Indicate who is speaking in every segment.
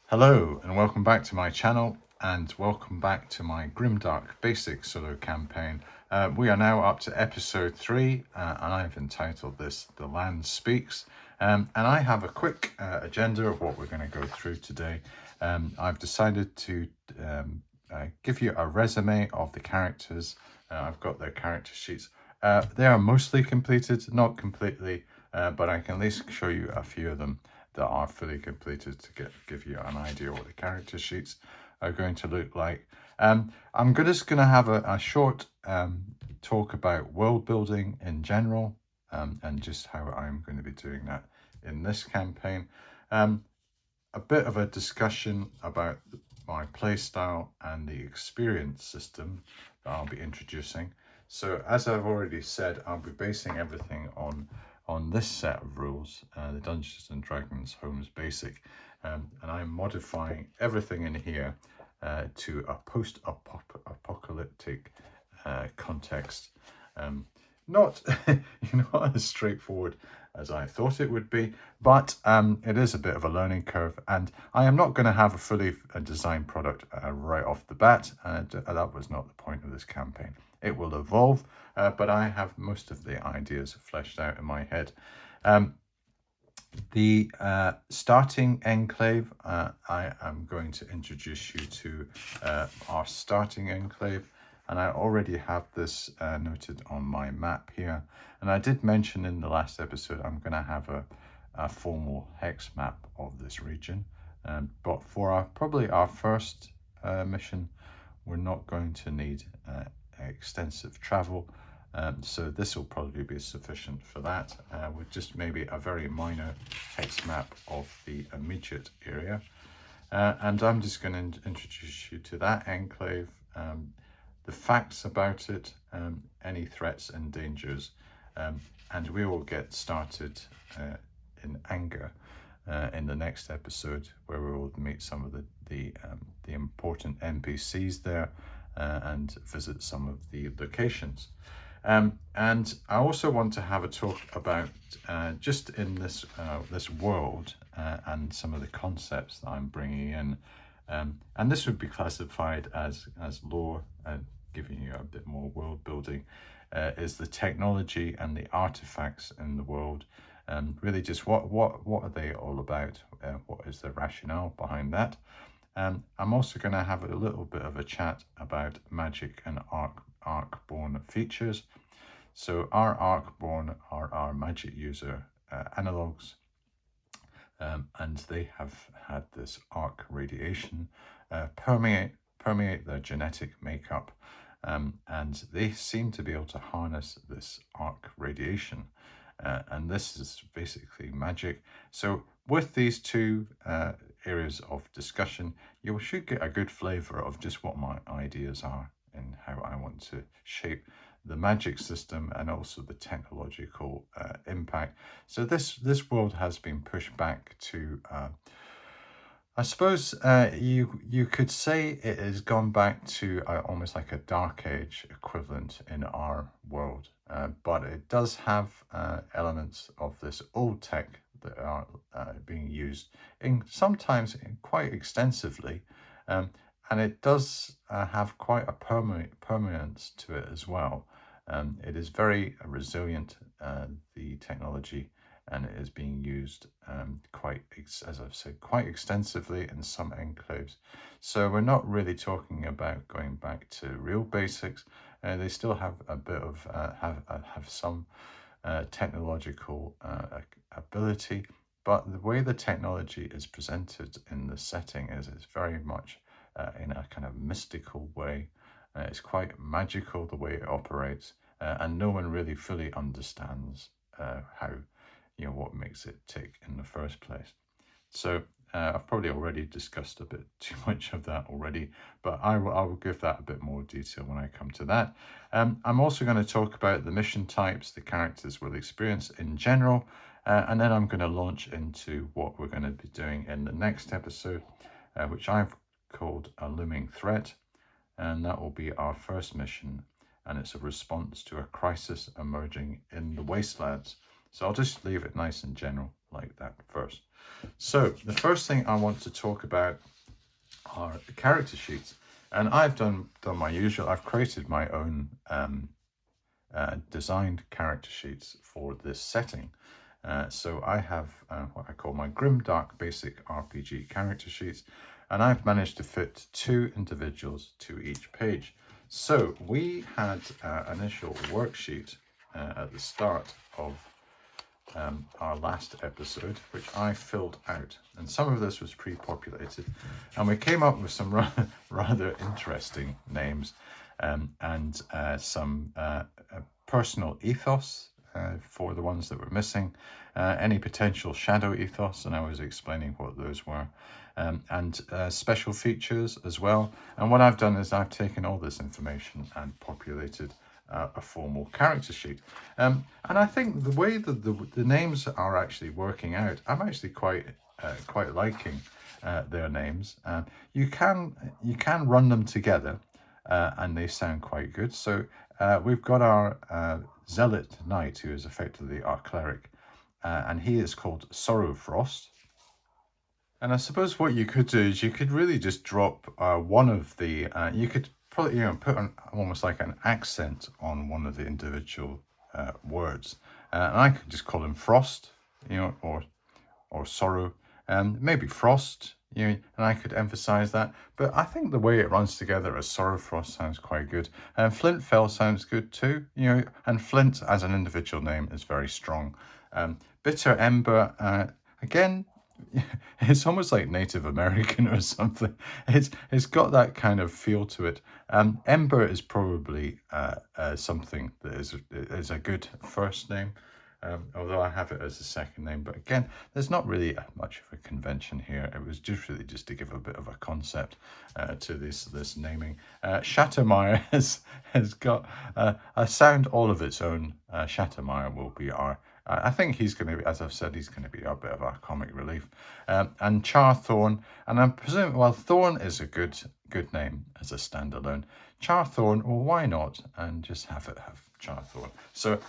Speaker 1: Hello and welcome back to my channel and welcome back to my Grimdark Basic solo campaign. We are now up to episode 3 and I've entitled this The Land Speaks. And I have a quick agenda of what we're going to go through today. I've decided to give you a resume of the characters. I've got their character sheets. They are mostly completed, not completely, but I can at least show you a few of them that are fully completed to give you an idea what the character sheets are going to look like. I'm just going to have a short talk about world building in general and just how I'm going to be doing that in this campaign. A bit of a discussion about my playstyle and the experience system that I'll be introducing. So as I've already said, I'll be basing everything on this set of rules, the Dungeons and Dragons Homes Basic, and I'm modifying everything in here to a post-apocalyptic context. Not not as straightforward as I thought it would be, but it is a bit of a learning curve, and I am not going to have a fully designed product right off the bat. That was not the point of this campaign. It will evolve, but I have most of the ideas fleshed out in my head. The starting enclave, I am going to introduce you to our starting enclave, and I already have this noted on my map here. And I did mention in the last episode I'm going to have a formal hex map of this region, but for probably our first mission, we're not going to need extensive travel. So this will probably be sufficient for that, with just maybe a very minor hex map of the immediate area. And I'm just going to introduce you to that enclave, the facts about it, any threats and dangers, and we will get started in anger in the next episode, where we will meet some of the important NPCs there and visit some of the locations. And I also want to have a talk about just in this this world and some of the concepts that I'm bringing in, and this would be classified as lore, giving you a bit more world building, is the technology and the artifacts in the world. Really just what are they all about? What is the rationale behind that? I'm also going to have a little bit of a chat about magic and Arcborn features. So our Arcborn are our magic user analogues, and they have had this arc radiation permeate their genetic makeup, and they seem to be able to harness this arc radiation, and this is basically magic. So with these two areas of discussion, you should get a good flavour of just what my ideas are and how I want to shape the magic system and also the technological impact. So this world has been pushed back to, I suppose you could say it has gone back to almost like a Dark Age equivalent in our world, but it does have elements of this old tech that are being used sometimes quite extensively, and it does have quite a permanence to it as well. It is very resilient, the technology, and it is being used as I've said, quite extensively in some enclaves. So we're not really talking about going back to real basics. They still have a bit of have some technological ability, but the way the technology is presented in the setting is it's very much in a kind of mystical way. It's quite magical the way it operates, and no one really fully understands how, what makes it tick in the first place. So I've probably already discussed a bit too much of that already, but I will give that a bit more detail when I come to that. I'm also going to talk about the mission types the characters will experience in general, and then I'm going to launch into what we're going to be doing in the next episode, which I've called A Looming Threat, and that will be our first mission, and it's a response to a crisis emerging in the wastelands. So I'll just leave it nice and general like that first. So the first thing I want to talk about are the character sheets. And I've done my usual. I've created my own designed character sheets for this setting. So I have what I call my grim dark basic RPG character sheets, and I've managed to fit 2 individuals to each page. So we had an initial worksheet at the start of our last episode, which I filled out, and some of this was pre-populated, and we came up with some rather interesting names and some personal ethos for the ones that were missing, any potential shadow ethos, and I was explaining what those were, and special features as well. And what I've done is I've taken all this information and populated a formal character sheet, and I think the way that the names are actually working out, I'm actually quite liking their names. You can run them together, and they sound quite good. So we've got our zealot knight, who is effectively our cleric, and he is called Sorrowfrost. And I suppose what you could do is you could really just drop one of the, you could probably put almost like an accent on one of the individual words. And I could just call him Frost, or Sorrow, and maybe Frost, and I could emphasize that. But I think the way it runs together as Sorrowfrost sounds quite good. And Flintfell sounds good too, and Flint as an individual name is very strong. Bitter Ember, again, it's almost like Native American or something. It's got that kind of feel to it. Ember is probably something that is a good first name, although I have it as a second name. But again, there's not really much of a convention here. It was just really just to give a bit of a concept to this naming. Shattermire has got a sound all of its own. Shattermire will be our. I think he's going to be, as I've said, he's going to be a bit of our comic relief. And Charthorn, and I'm presuming, well, Thorn is a good name as a standalone. Charthorn, well, why not? And just have Charthorn. So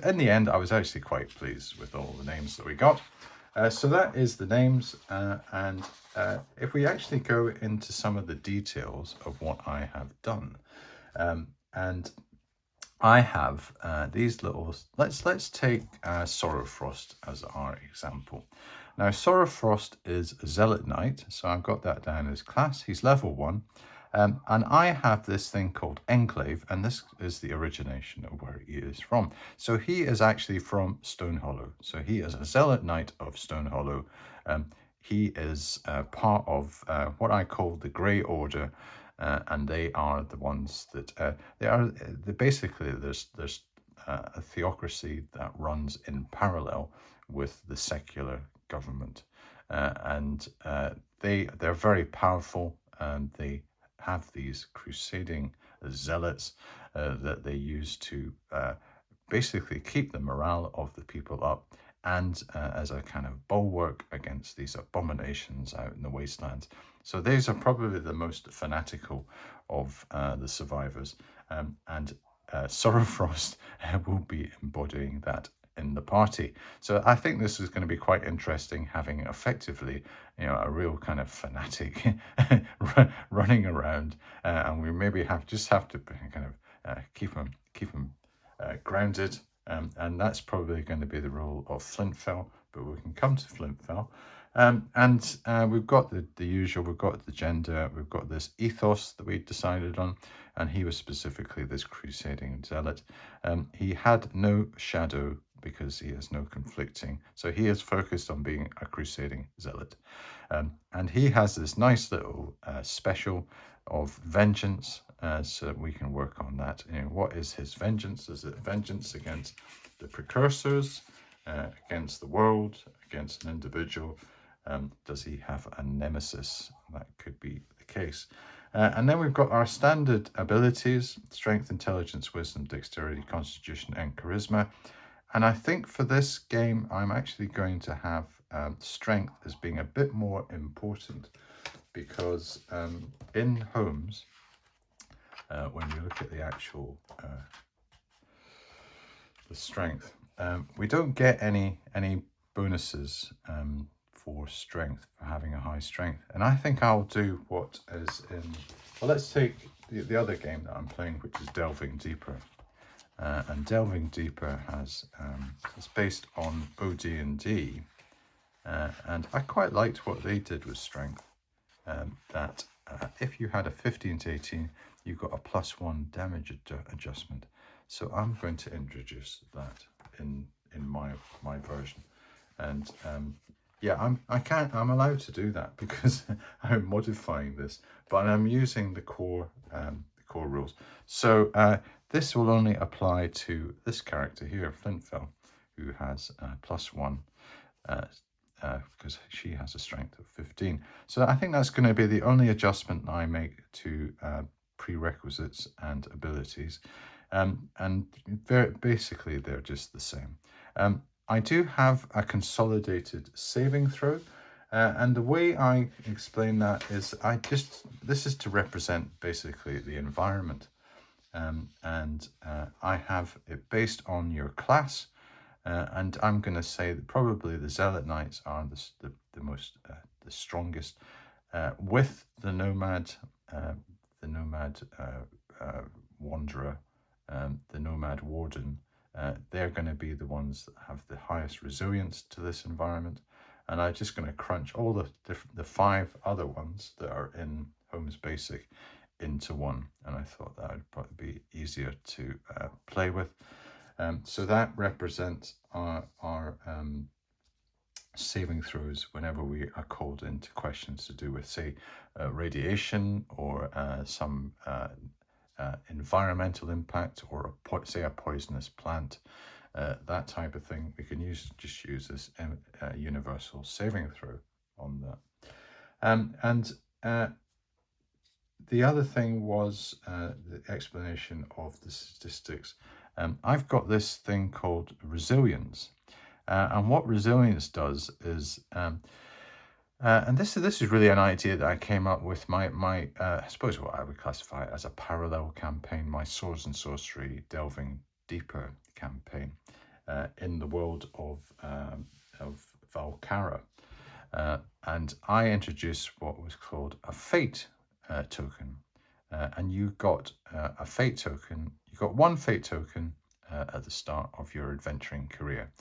Speaker 1: in the end, I was actually quite pleased with all the names that we got. So that is the names, and if we actually go into some of the details of what I have done, and I have these little, let's take Sorrowfrost as our example. Now Sorrowfrost is a Zealot Knight, so I've got that down as class. He's level 1, and I have this thing called Enclave, and this is the origination of where he is from. So he is actually from Stone Hollow. So he is a Zealot Knight of Stone Hollow. He is part of what I call the Grey Order, and they are the ones that basically there's a theocracy that runs in parallel with the secular government, and they're very powerful, and they have these crusading zealots that they use to basically keep the morale of the people up, and as a kind of bulwark against these abominations out in the wastelands. So these are probably the most fanatical of the survivors, and Sorrowfrost will be embodying that in the party. So I think this is going to be quite interesting, having effectively, a real kind of fanatic running around, and we maybe have to kind of keep him grounded, and that's probably going to be the role of Flintfell, but we can come to Flintfell. And we've got the usual, we've got the gender, we've got this ethos that we decided on, and he was specifically this crusading zealot. He had no shadow because he has no conflicting, so he is focused on being a crusading zealot. And he has this nice little special of vengeance, so we can work on that. What is his vengeance? Is it vengeance against the precursors, against the world, against an individual? Does he have a nemesis? That could be the case. And then we've got our standard abilities: strength, intelligence, wisdom, dexterity, constitution, and charisma. And I think for this game, I'm actually going to have strength as being a bit more important, because in Homes, when you look at the actual the strength, we don't get any bonuses for strength, for having a high strength. And I think I'll do what is in, well, let's take the other game that I'm playing, which is Delving Deeper. And Delving Deeper has it's based on OD&D, and I quite liked what they did with strength. That if you had a 15 to 18, you got a +1 damage adjustment. So I'm going to introduce that in my version, and yeah, I'm allowed to do that because I'm modifying this, but I'm using the core rules. So this will only apply to this character here, Flintfell, who has +1. Because she has a strength of 15. So I think that's going to be the only adjustment I make to prerequisites and abilities. And basically, they're just the same. I do have a consolidated saving throw. And the way I explain that is this is to represent basically the environment. And I have it based on your class. And I'm going to say that probably the Zealot Knights are the most the strongest, with the Nomad Wanderer, the Nomad Warden. They're going to be the ones that have the highest resilience to this environment, and I'm just going to crunch all the 5 other ones that are in Home's Basic into one, and I thought that would probably be easier to play with. So that represents our saving throws whenever we are called into questions to do with, say, radiation or some environmental impact, or say a poisonous plant, that type of thing. We can just use this universal saving throw on that. And the other thing was the explanation of the statistics. I've got this thing called resilience, and what resilience does is, and this is really an idea that I came up with my I suppose what I would classify as a parallel campaign, my Swords and Sorcery Delving Deeper campaign, in the world of Valkara, and I introduced what was called a fate token. And you got a fate token. You got 1 fate token at the start of your adventuring career,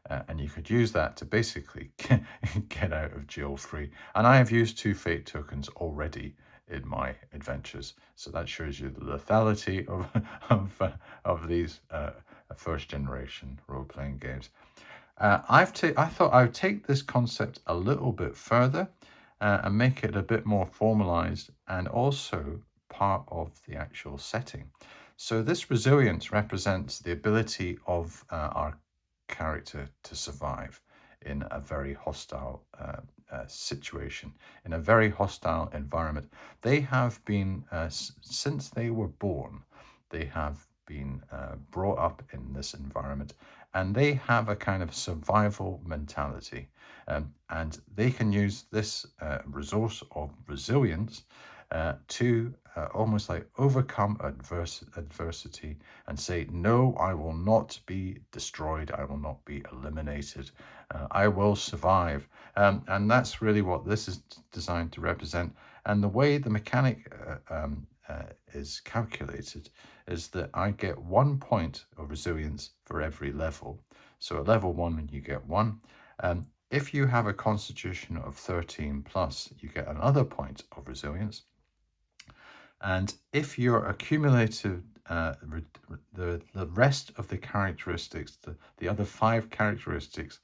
Speaker 1: and you could use that to basically get out of jail free. And I have used 2 fate tokens already in my adventures, so that shows you the lethality of these first generation role playing games. I thought I would take this concept a little bit further and make it a bit more formalized, and also part of the actual setting. So this resilience represents the ability of our character to survive in a very hostile situation, in a very hostile environment. They have been, since they were born, they have been brought up in this environment, and they have a kind of survival mentality. And they can use this resource of resilience to almost like overcome adversity and say, no, I will not be destroyed. I will not be eliminated. I will survive. And that's really what this is designed to represent. And the way the mechanic is calculated is that I get 1 point of resilience for every level. So at level 1, you get 1. If you have a constitution of 13 plus, you get another point of resilience. And if your accumulated, the rest of the characteristics, the other 5 characteristics,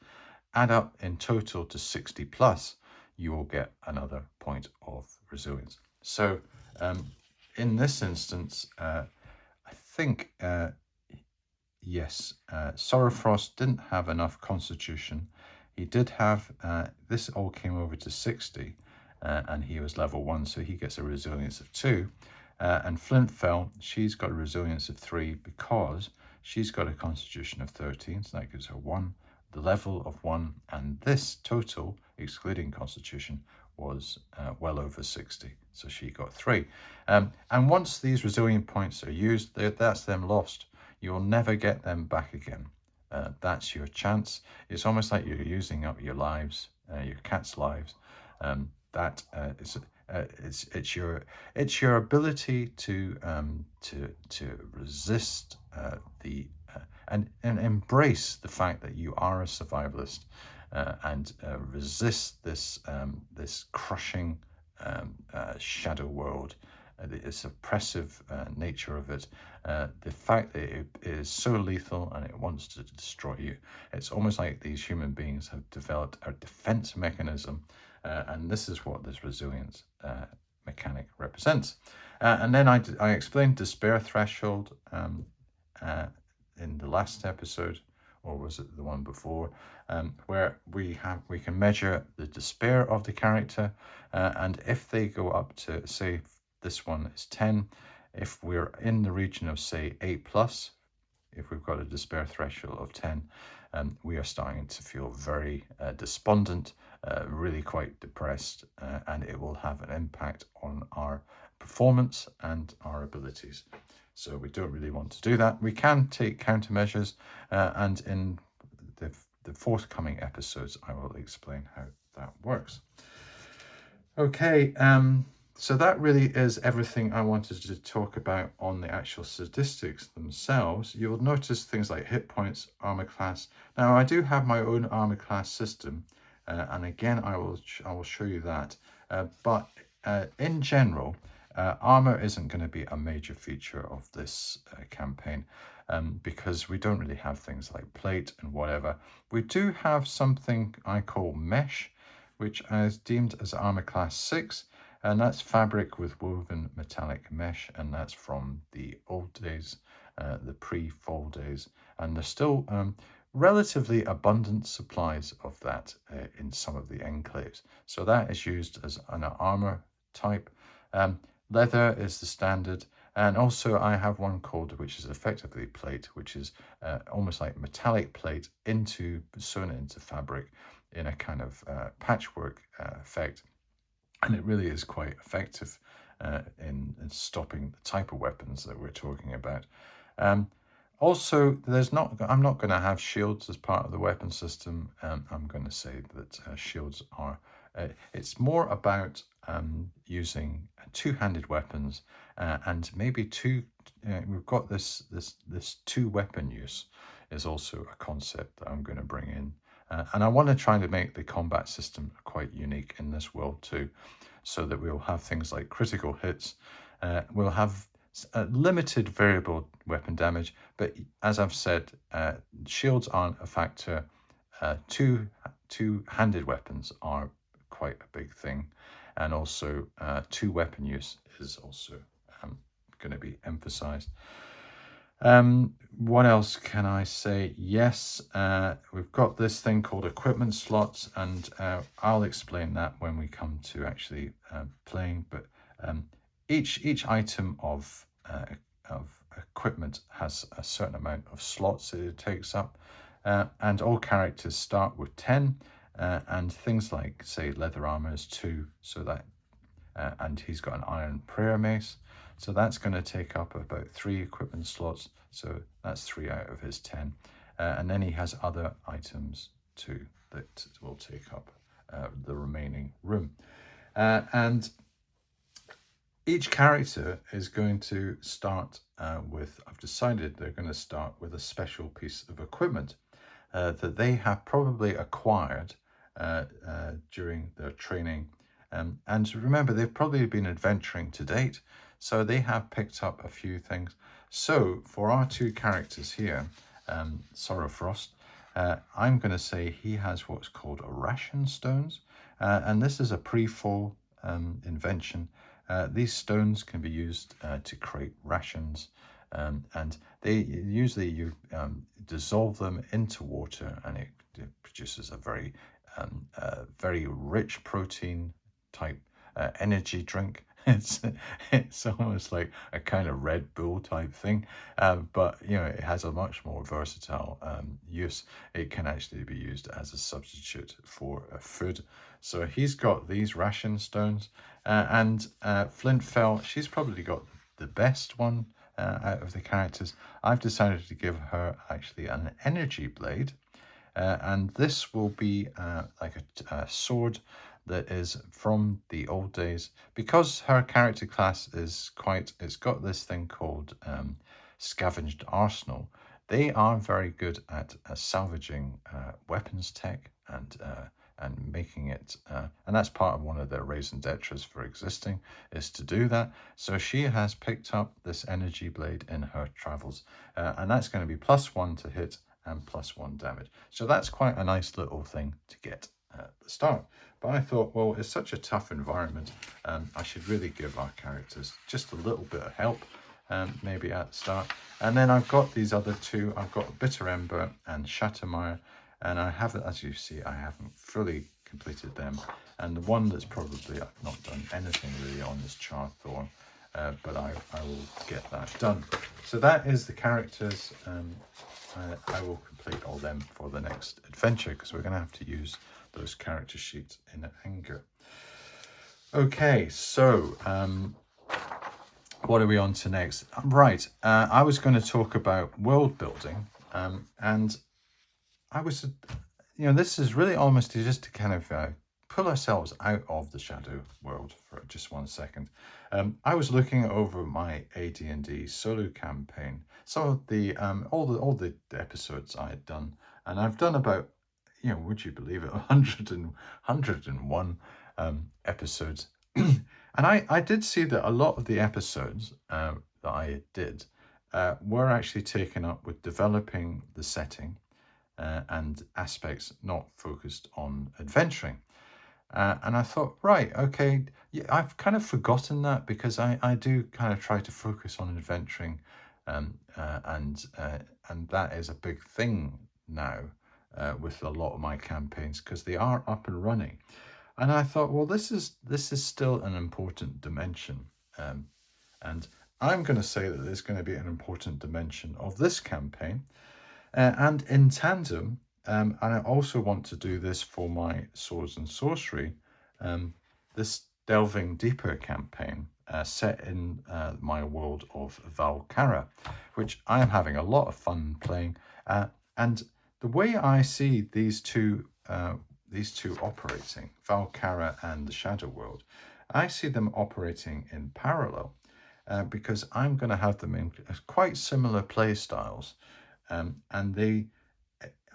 Speaker 1: add up in total to 60 plus, you will get another point of resilience. So in this instance, I think, yes, Sorrowfrost didn't have enough constitution. He did have, this all came over to 60, and he was level 1, so he gets a resilience of 2. And Flintfell, she's got a resilience of 3 because she's got a constitution of 13, so that gives her 1, the level of 1, and this total, excluding constitution, was well over 60, so she got 3. And once these resilient points are used, that's them lost. You'll never get them back again. that's your chance. It's almost like you're using up your lives, your cat's lives. That is it's your ability to resist and embrace the fact that you are a survivalist, and resist this crushing shadow world, this oppressive nature of it, the fact that it is so lethal and it wants to destroy you. It's almost like these human beings have developed a defense mechanism, and this is what this resilience mechanic represents. And then I explained despair threshold in the last episode, or was it the one before, where we can measure the despair of the character, and if they go up to, say, this one is 10, if we're in the region of, say, 8 plus, if we've got a despair threshold of 10, we are starting to feel very despondent, really quite depressed, and it will have an impact on our performance and our abilities. So we don't really want to do that. We can take countermeasures, and in the forthcoming episodes, I will explain how that works. Okay, so that really is everything I wanted to talk about on the actual statistics themselves. You'll notice things like hit points, armor class. Now, I do have my own armor class system, and again, I will show you that. But in general, armor isn't going to be a major feature of this campaign, because we don't really have things like plate and whatever. We do have something I call mesh, which is deemed as armor class 6, and that's fabric with woven metallic mesh, and that's from the old days, the pre-fall days, and there's still relatively abundant supplies of that in some of the enclaves. So that is used as an armor type. Leather is the standard, and also I have one called, which is effectively plate, which is almost like metallic plate sewn into fabric in a kind of patchwork effect, and it really is quite effective in stopping the type of weapons that we're talking about. Also, I'm not going to have shields as part of the weapon system. I'm going to say that shields are. It's more about using two-handed weapons, and maybe two. We've got this two weapon use is also a concept that I'm going to bring in, and I want to try to make the combat system quite unique in this world too, so that we'll have things like critical hits. We'll have limited variable weapon damage, but as I've said, shields aren't a factor. Two-handed weapons are quite a big thing, and also two weapon use is also going to be emphasized. What else can I say? Yes, we've got this thing called equipment slots, and I'll explain that when we come to actually playing. But each item of equipment has a certain amount of slots that it takes up, and all characters start with 10, and things like, say, leather armor is 2, so that and he's got an iron prayer mace, so that's going to take up about 3 equipment slots, so that's 3 out of his 10, and then he has other items too that will take up the remaining room, and each character is going to start I've decided they're going to start with a special piece of equipment that they have probably acquired during their training. And remember, they've probably been adventuring to date, so they have picked up a few things. So for our two characters here, Sorrowfrost, I'm going to say he has what's called ration stones, and this is a pre-fall invention. These stones can be used to create rations, and they usually you dissolve them into water, and it produces a very rich protein type energy drink. It's almost like a kind of Red Bull type thing, but it has a much more versatile use. It can actually be used as a substitute for food. So he's got these ration stones, and Flintfell, she's probably got the best one out of the characters, I've decided to give her actually an energy blade. And this will be like a sword that is from the old days. Because her character class is it's got this thing called Scavenged Arsenal. They are very good at salvaging weapons tech and making it, and that's part of one of their raison d'etres for existing, is to do that. So she has picked up this energy blade in her travels, and that's going to be +1 to hit and +1 damage. So that's quite a nice little thing to get at the start. But I thought, well, it's such a tough environment, I should really give our characters just a little bit of help, maybe at the start. And then I've got these other two. I've got Bitter Ember and Shattermire, and I haven't, as you see, I haven't fully completed them. And the one that's probably I've not done anything really on is Charthorn, but I will get that done. So that is the characters. I will complete all them for the next adventure, because we're going to have to use those character sheets in anger. Okay, so what are we on to next? Right, I was going to talk about world building, and I was, this is really almost just to kind of pull ourselves out of the shadow world for just 1 second. I was looking over my AD&D solo campaign, some of the all the episodes I had done, and I've done about, would you believe it, 101 episodes. And I did see that a lot of the episodes that I did were actually taken up with developing the setting and aspects not focused on adventuring. And I thought, right, okay, yeah, I've kind of forgotten that, because I do kind of try to focus on adventuring, and that is a big thing now with a lot of my campaigns, because they are up and running. And I thought, well, this is still an important dimension, and I'm going to say that there's going to be an important dimension of this campaign. And in tandem, and I also want to do this for my Swords and Sorcery, this Delving Deeper campaign set in my world of Valkyra, which I am having a lot of fun playing. And the way I see these two operating, Valkyra and the Shadow World, I see them operating in parallel, because I'm going to have them in quite similar play styles. And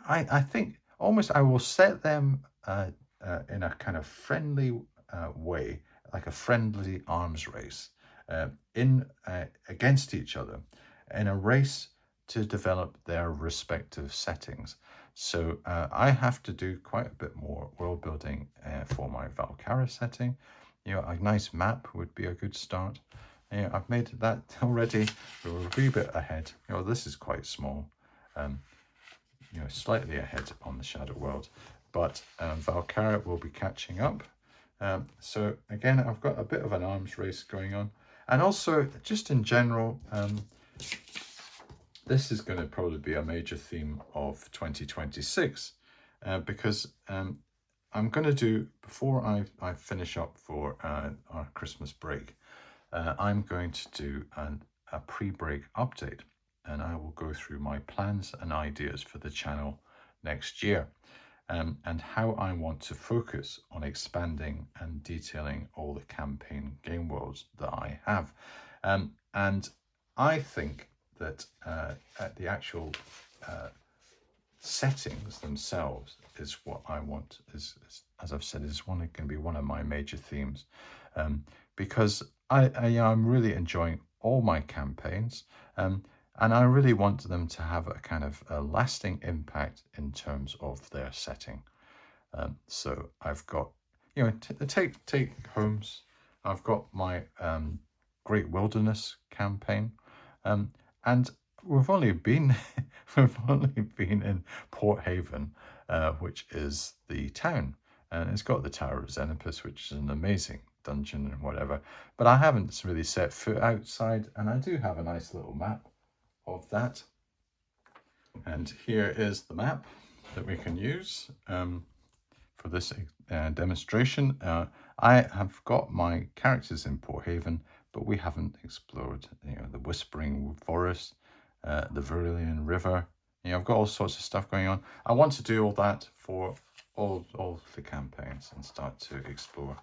Speaker 1: I think almost I will set them in a kind of friendly way, like a friendly arms race, against each other, in a race to develop their respective settings. So I have to do quite a bit more world building for my Valkyra setting. A nice map would be a good start. I've made that already. We're a wee bit ahead. This is quite small. Slightly ahead on the Shadow World, but Valkyra will be catching up. So again, I've got a bit of an arms race going on, and also just in general, this is going to probably be a major theme of 2026, because I'm going to do, before I finish up for our Christmas break, I'm going to do a pre-break update, and I will go through my plans and ideas for the channel next year, and how I want to focus on expanding and detailing all the campaign game worlds that I have. And I think that the actual settings themselves is what I want, as I've said, is going to be one of my major themes, because I'm really enjoying all my campaigns, and I really want them to have a kind of a lasting impact in terms of their setting. So I've got, take homes. I've got my Great Wilderness campaign, and we've only been in Port Haven, which is the town, and it's got the Tower of Xenopus, which is an amazing dungeon and whatever. But I haven't really set foot outside, and I do have a nice little map of that. And here is the map that we can use for this demonstration. I have got my characters in Port Haven, but we haven't explored, the Whispering Forest, the Verilion River. I've got all sorts of stuff going on. I want to do all that for all the campaigns and start to explore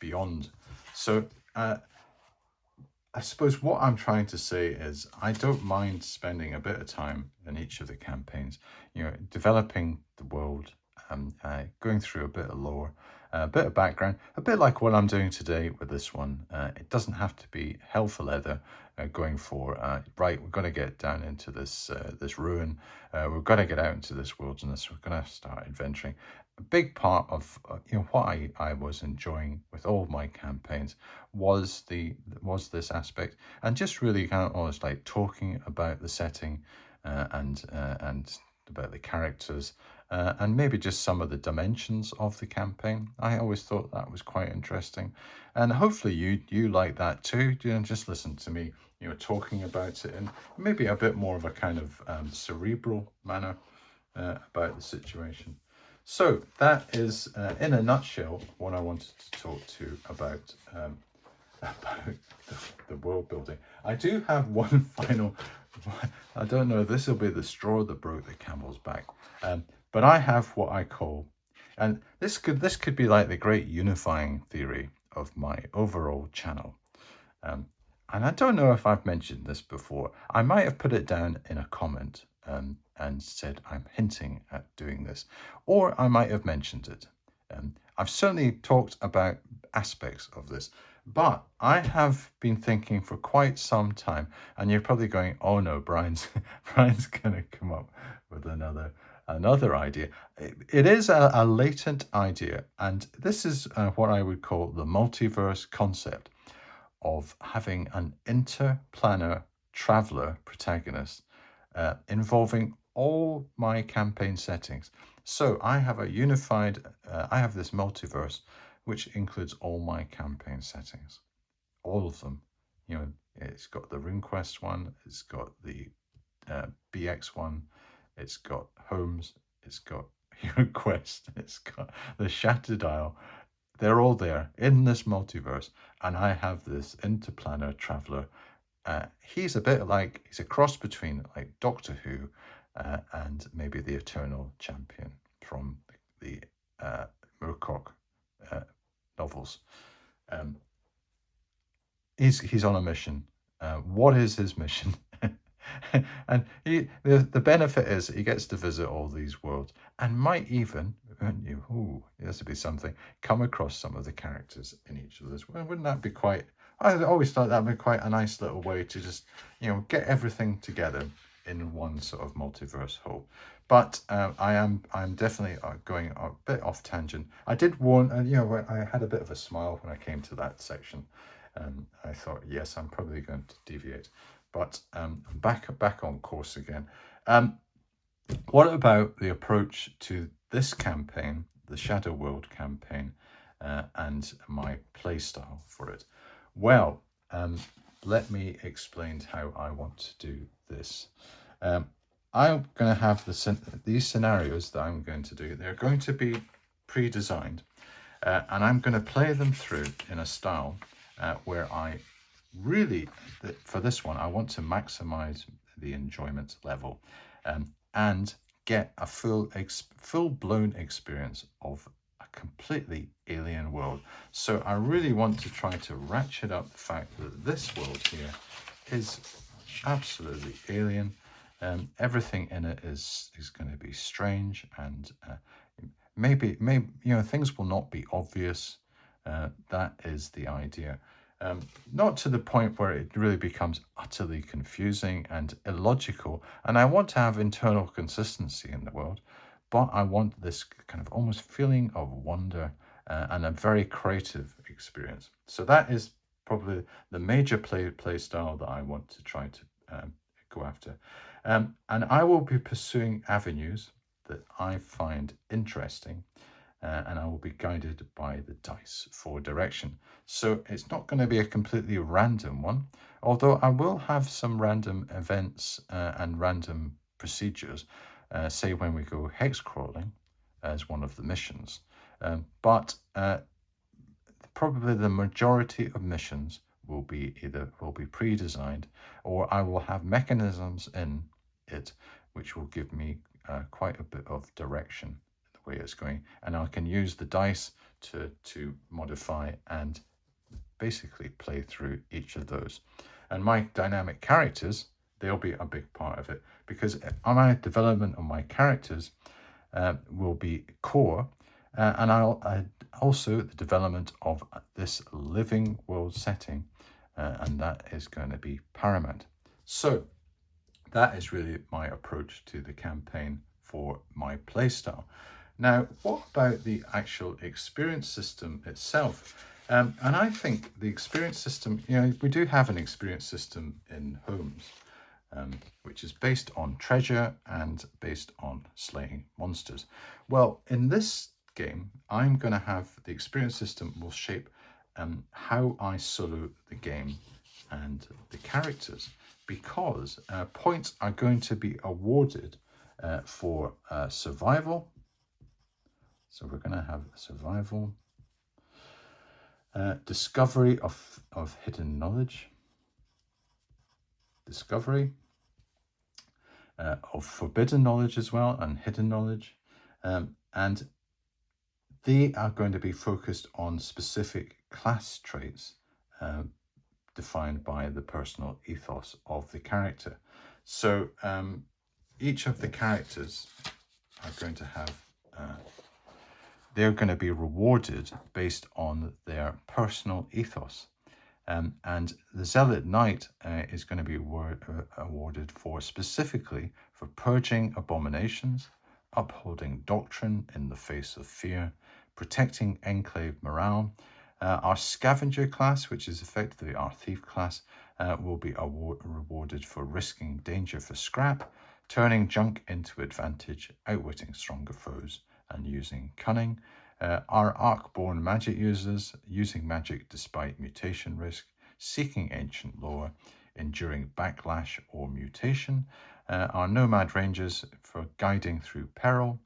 Speaker 1: beyond. So I suppose what I'm trying to say is I don't mind spending a bit of time in each of the campaigns, developing the world, going through a bit of lore, a bit of background, a bit like what I'm doing today with this one. It doesn't have to be hell for leather, going for, right, we've got to get down into this ruin, we've got to get out into this wilderness, we're going to start adventuring. A big part of what I was enjoying with all my campaigns was this aspect, and just really kind of almost like talking about the setting, and about the characters, and maybe just some of the dimensions of the campaign. I always thought that was quite interesting, and hopefully you like that too. Just listen to me, talking about it in maybe a bit more of a kind of cerebral manner about the situation. So that is, in a nutshell, what I wanted to talk to you about. About the world building. I do have one final, I don't know if this will be the straw that broke the camel's back, but I have what I call, and this could be like the great unifying theory of my overall channel. And I don't know if I've mentioned this before. I might have put it down in a comment, and said I'm hinting at doing this, or I might have mentioned it. I've certainly talked about aspects of this, but I have been thinking for quite some time, and you're probably going, "Oh no, Brian's Brian's going to come up with another idea." It is a latent idea, and this is what I would call the multiverse concept of having an interplanar traveler protagonist, involving all my campaign settings. So I have I have this multiverse, which includes all my campaign settings, all of them. It's got the RuneQuest one, it's got the BX one, it's got Homes, it's got HeroQuest, it's got the Shattered Isle. They're all there in this multiverse, and I have this interplanar traveler. He's a cross between like Doctor Who, and maybe the Eternal Champion from the Moorcock novels. Um, he's on a mission. What is his mission? And the benefit is he gets to visit all these worlds, and might even, this would be something, come across some of the characters in each of those. Well, wouldn't that be quite? I always thought that would be quite a nice little way to just get everything together in one sort of multiverse whole. But I'm definitely going a bit off tangent. I did warn, I had a bit of a smile when I came to that section. I thought, yes, I'm probably going to deviate, but back on course again. What about the approach to this campaign, the Shadow World campaign, and my playstyle for it? Well, let me explain how I want to do this. I'm going to have these scenarios that I'm going to do. They're going to be pre-designed, and I'm going to play them through in a style where I really, for this one, I want to maximize the enjoyment level, and get a full-blown experience of a completely alien world. So I really want to try to ratchet up the fact that this world here is absolutely alien. Everything in it is going to be strange, and maybe things will not be obvious. That is the idea. Not to the point where it really becomes utterly confusing and illogical. And I want to have internal consistency in the world, but I want this kind of almost feeling of wonder, and a very creative experience. So that is probably the major play style that I want to try to go after. And I will be pursuing avenues that I find interesting, and I will be guided by the dice for direction. So it's not going to be a completely random one, although I will have some random events and random procedures, say when we go hex crawling as one of the missions. But probably the majority of missions will be pre-designed, or I will have mechanisms in it which will give me quite a bit of direction the way it's going, and I can use the dice to modify and basically play through each of those. And my dynamic characters, they'll be a big part of it, because my development of my characters will be core, and I'll also the development of this living world setting, and that is going to be paramount. So that is really my approach to the campaign for my playstyle. Now, what about the actual experience system itself? And I think the experience system, we do have an experience system in Homes, which is based on treasure and based on slaying monsters. Well, in this game, I'm going to have the experience system will shape how I solo the game and the characters, because points are going to be awarded for survival. So we're going to have survival, discovery of hidden knowledge, discovery of forbidden knowledge as well, and hidden knowledge, and they are going to be focused on specific class traits defined by the personal ethos of the character. So each of the characters are going to have they're going to be rewarded based on their personal ethos. And the Zealot Knight is going to be awarded specifically for purging abominations, upholding doctrine in the face of fear, protecting enclave morale. Our Scavenger class, which is effectively our Thief class, will be rewarded for risking danger for scrap, turning junk into advantage, outwitting stronger foes, and using cunning. Our Arc-born magic users, using magic despite mutation risk, seeking ancient lore, enduring backlash or mutation. Our Nomad Rangers for guiding through peril,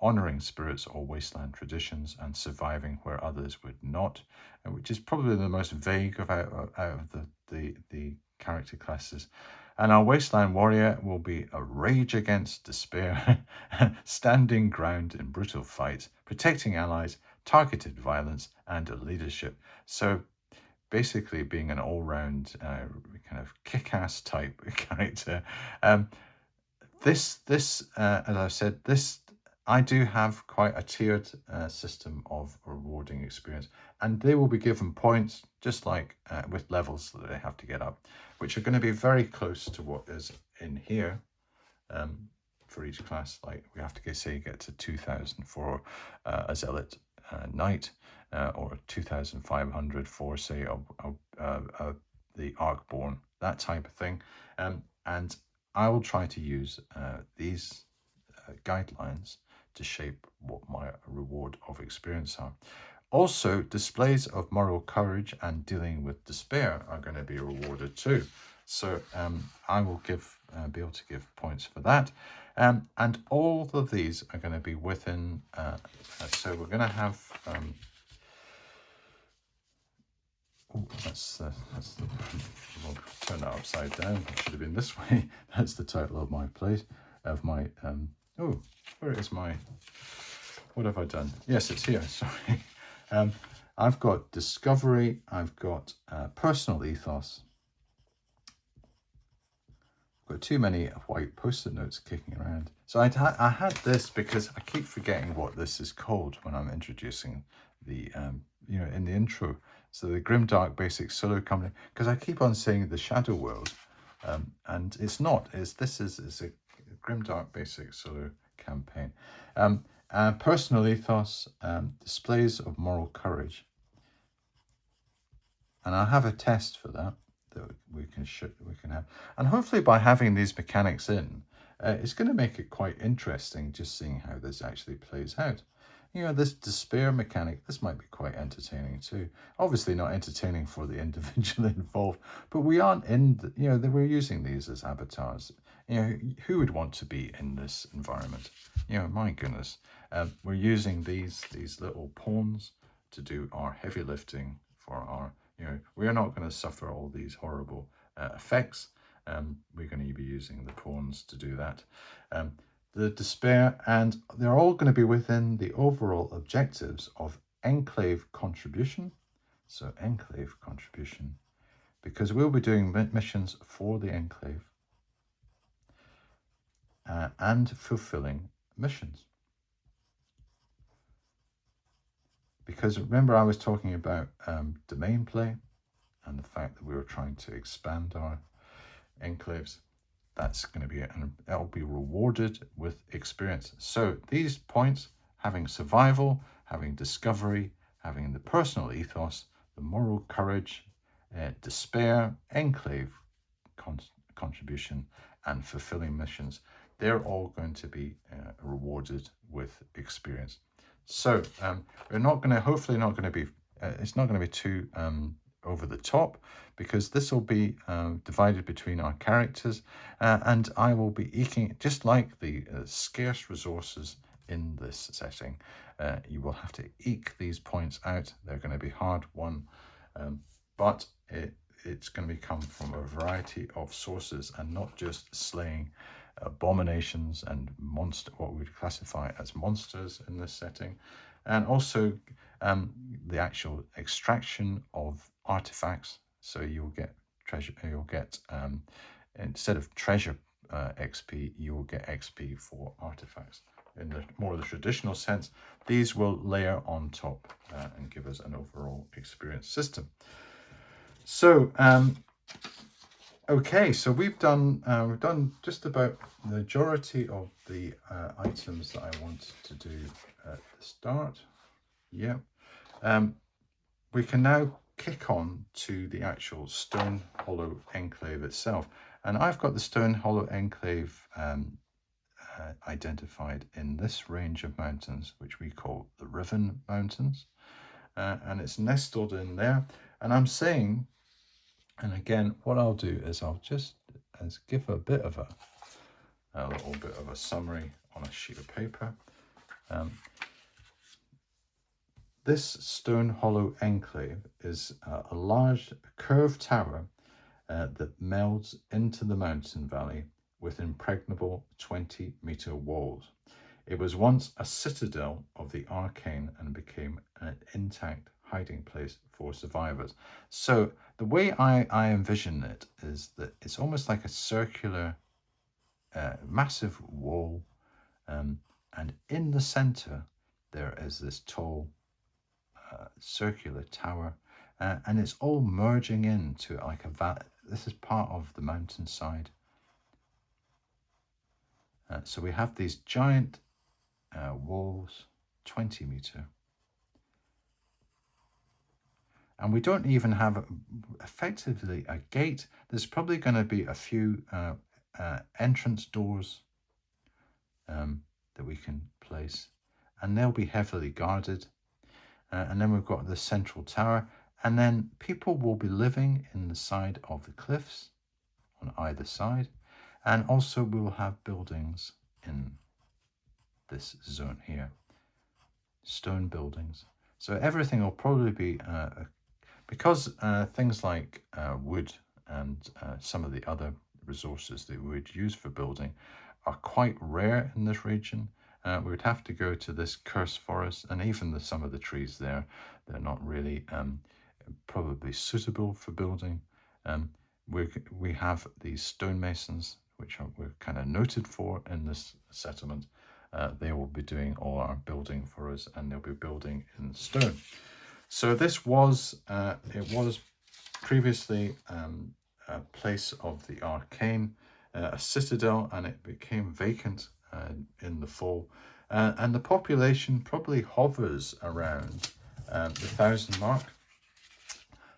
Speaker 1: honouring spirits or wasteland traditions, and surviving where others would not, which is probably the most vague out of the character classes. And our Wasteland Warrior will be a rage against despair, standing ground in brutal fights, protecting allies, targeted violence, and leadership. So basically being an all-round kind of kick-ass type character. As I said, I do have quite a tiered system of rewarding experience, and they will be given points just like with levels that they have to get up, which are going to be very close to what is in here for each class. Like we have to get to 2,000 for a Zealot Knight, or 2,500 for, say, the Arc-born, that type of thing. And I will try to use these guidelines to shape what my reward of experience are. Also, displays of moral courage and dealing with despair are going to be rewarded too. So I will be able to give points for that. And all of these are going to be within, so we're going to have, we'll turn that upside down. It should have been this way. That's the title of my where is my, what have I done? Yes, it's here, sorry. I've got discovery, I've got personal ethos. I've got too many white post-it notes kicking around. So I had this because I keep forgetting what this is called when I'm introducing the, in the intro. So the Grimdark Basic Solo Company, because I keep on saying the Shadow World, and it's not. This is a Grimdark Basic Solo campaign. Personal ethos, displays of moral courage, and I'll have a test for that we can have, and hopefully by having these mechanics in, it's going to make it quite interesting just seeing how this actually plays out. This despair mechanic, this might be quite entertaining too. Obviously not entertaining for the individual involved, but we aren't we're using these as avatars. Who would want to be in this environment? My goodness. We're using these little pawns to do our heavy lifting for our, we're not going to suffer all these horrible effects. We're going to be using the pawns to do that. The despair, and they're all going to be within the overall objectives of enclave contribution. So enclave contribution, because we'll be doing missions for the enclave and fulfilling missions. Because remember, I was talking about domain play and the fact that we were trying to expand our enclaves. That's going to be it, and it'll be rewarded with experience. So these points, having survival, having discovery, having the personal ethos, the moral courage, despair, enclave contribution, and fulfilling missions, they're all going to be rewarded with experience. So we're not going to, hopefully not going to be, it's not going to be too over the top, because this will be divided between our characters, and I will be eking, just like the scarce resources in this setting. You will have to eke these points out. They're going to be hard won, but it's going to come from a variety of sources, and not just slaying abominations and what we would classify as monsters in this setting, and also the actual extraction of artifacts. So you'll get treasure, you'll get instead of treasure XP, you will get XP for artifacts. In the more the traditional sense, these will layer on top and give us an overall experience system. So okay, so we've done just about the majority of the items that I wanted to do at the start. Yeah. We can now kick on to the actual Stone Hollow Enclave itself. And I've got the Stone Hollow Enclave identified in this range of mountains, which we call the Riven Mountains. And it's nestled in there. And I'm saying, and again, what I'll do is I'll just give a bit of a little bit of a summary on a sheet of paper. This Stone Hollow Enclave is a large curved tower that melds into the mountain valley with impregnable 20-meter walls. It was once a citadel of the arcane and became an intact hiding place for survivors. So the way I envision it is that it's almost like a circular, massive wall, and in the center there is this tall circular tower, and it's all merging into like a valley. This is part of the mountainside. So we have these giant walls, 20-meter. And we don't even have effectively a gate. There's probably going to be a few entrance doors that we can place, and they'll be heavily guarded. And then we've got the central tower, and then people will be living in the side of the cliffs on either side, and also we will have buildings in this zone here, stone buildings. So everything will probably be because things like wood and some of the other resources that we would use for building are quite rare in this region. We would have to go to this cursed forest, and even some of the trees there, they're not really probably suitable for building. We have these stonemasons, which we're kind of noted for in this settlement. They will be doing all our building for us, and they'll be building in stone. So this was, it was previously a place of the arcane, a citadel, and it became vacant in the fall. And the population probably hovers around the 1,000 mark.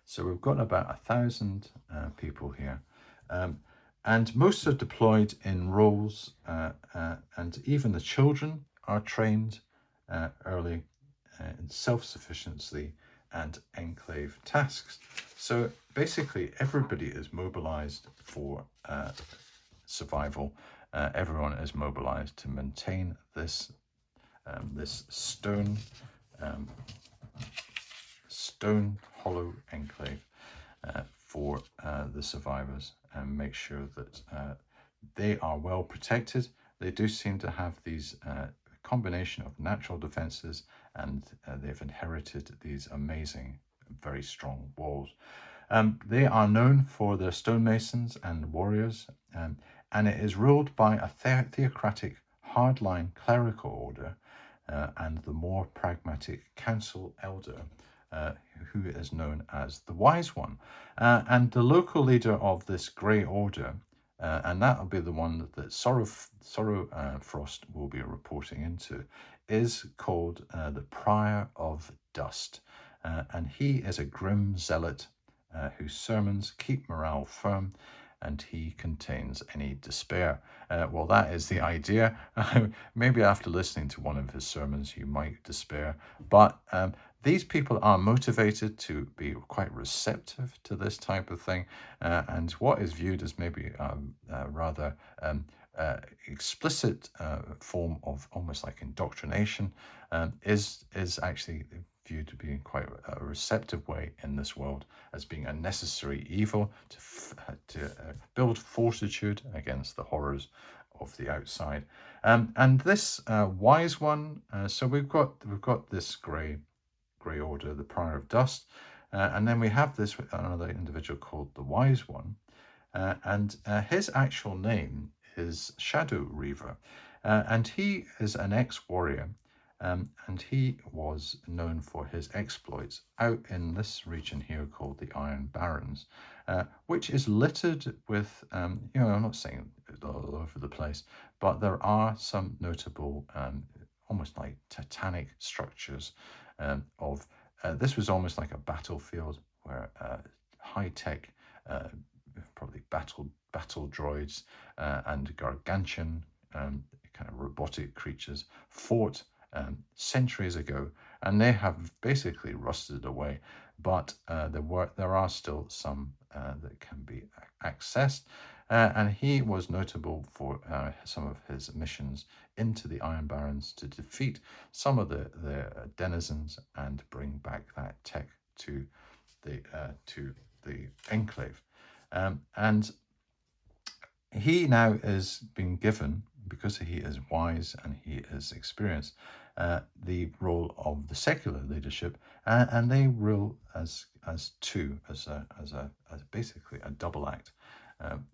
Speaker 1: So we've got about 1,000 people here. And most are deployed in roles, and even the children are trained early in self-sufficiency and enclave tasks. So basically everybody is mobilized for survival. Everyone is mobilized to maintain this this stone stone hollow enclave for the survivors, and make sure that they are well protected. They do seem to have these combination of natural defenses, and they've inherited these amazing, very strong walls. They are known for their stonemasons and warriors, and it is ruled by a theocratic, hardline clerical order and the more pragmatic council elder, who is known as the Wise One. And the local leader of this grey order, and that will be the one that Sorrow Frost will be reporting into, is called the Prior of Dust. And he is a grim zealot whose sermons keep morale firm, and he contains any despair. Well, that is the idea. Maybe after listening to one of his sermons, you might despair. But these people are motivated to be quite receptive to this type of thing, and what is viewed as maybe a rather explicit form of almost like indoctrination is actually viewed to be in quite a receptive way in this world, as being a necessary evil to build fortitude against the horrors of the outside. And this Wise One, so we've got this grey order, the Prior of Dust, and then we have this another individual called the Wise One, and his actual name is Shadow Reaver, and he is an ex-warrior. And he was known for his exploits out in this region here called the Iron Barrens, which is littered with, I'm not saying all over the place, but there are some notable, almost like titanic structures of, this was almost like a battlefield where high-tech, probably battle droids and gargantuan kind of robotic creatures fought centuries ago, and they have basically rusted away. But there are still some that can be accessed, and he was notable for some of his missions into the Iron Barrens to defeat some of the denizens and bring back that tech to the enclave. And he now is being given, because he is wise and he is experienced, the role of the secular leadership, and they rule as two, as basically a double act,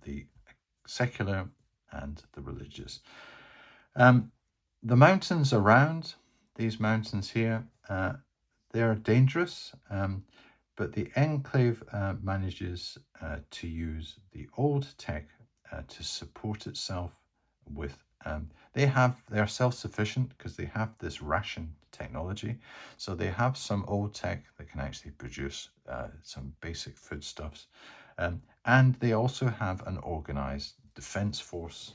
Speaker 1: the secular and the religious. The mountains around these mountains here, they are dangerous, but the enclave manages to use the old tech to support itself with. They are self-sufficient because they have this ration technology, so they have some old tech that can actually produce some basic foodstuffs, and they also have an organized defense force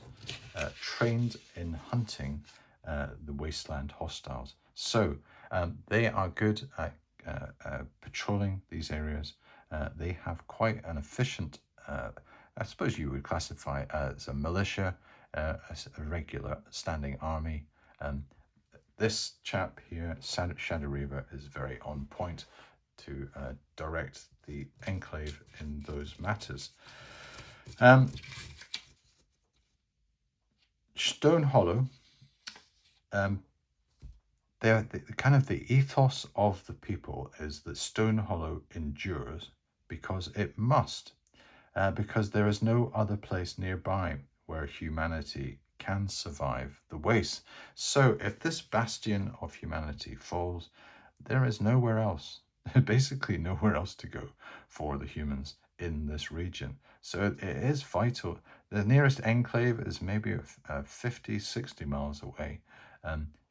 Speaker 1: trained in hunting the wasteland hostiles. So they are good at patrolling these areas. They have quite an efficient, I suppose you would classify as a militia, a regular standing army. This chap here, Shadow Reaver, is very on point to direct the enclave in those matters. Stone Hollow, the kind of the ethos of the people is that Stone Hollow endures because it must, because there is no other place nearby where humanity can survive the waste. So if this bastion of humanity falls, there is nowhere else, basically nowhere else to go for the humans in this region. So it is vital. The nearest enclave is maybe 50, 60 miles away.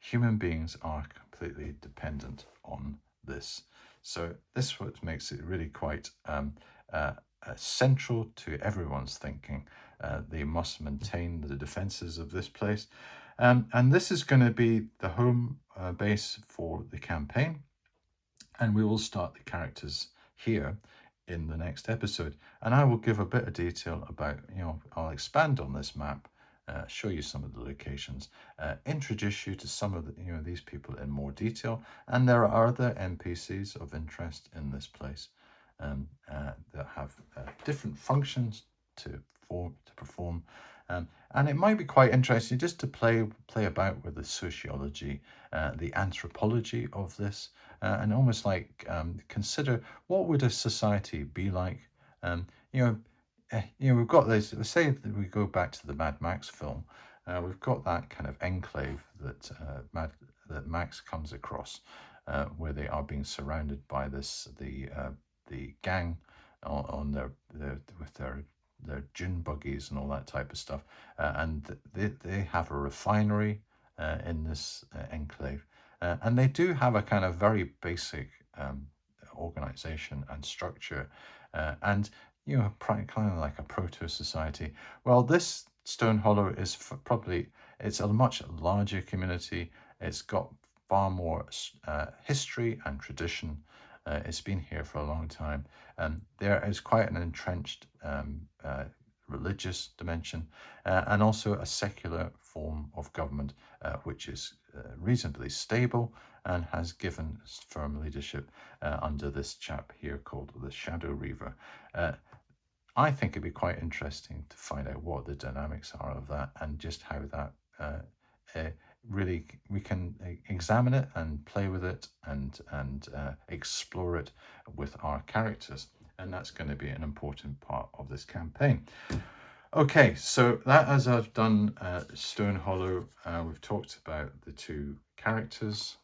Speaker 1: Human beings are completely dependent on this. So this is what makes it really quite central to everyone's thinking. They must maintain the defenses of this place. And this is going to be the home base for the campaign. And we will start the characters here in the next episode. And I will give a bit of detail about, I'll expand on this map show you some of the locations, introduce you to some of these people in more detail. And there are other NPCs of interest in this place that have different functions to perform. And it might be quite interesting just to play about with the sociology, the anthropology of this, and almost like consider what would a society be like. Um, you know, we've got this. Say that we go back to the Mad Max film. We've got that kind of enclave that Max comes across, where they are being surrounded by the gang on with their dune buggies and all that type of stuff, and they have a refinery in this enclave, and they do have a kind of very basic organization and structure, and kind of like a proto society. Well, this Stone Hollow is probably it's a much larger community. It's got far more history and tradition. It's been here for a long time. There is quite an entrenched religious dimension, and also a secular form of government, which is reasonably stable and has given firm leadership under this chap here called the Shadow Reaver. I think it'd be quite interesting to find out what the dynamics are of that, and just how that really we can examine it and play with it and explore it with our characters. And that's going to be an important part of this campaign. Okay, so that, as I've done Stone Hollow, we've talked about the two characters.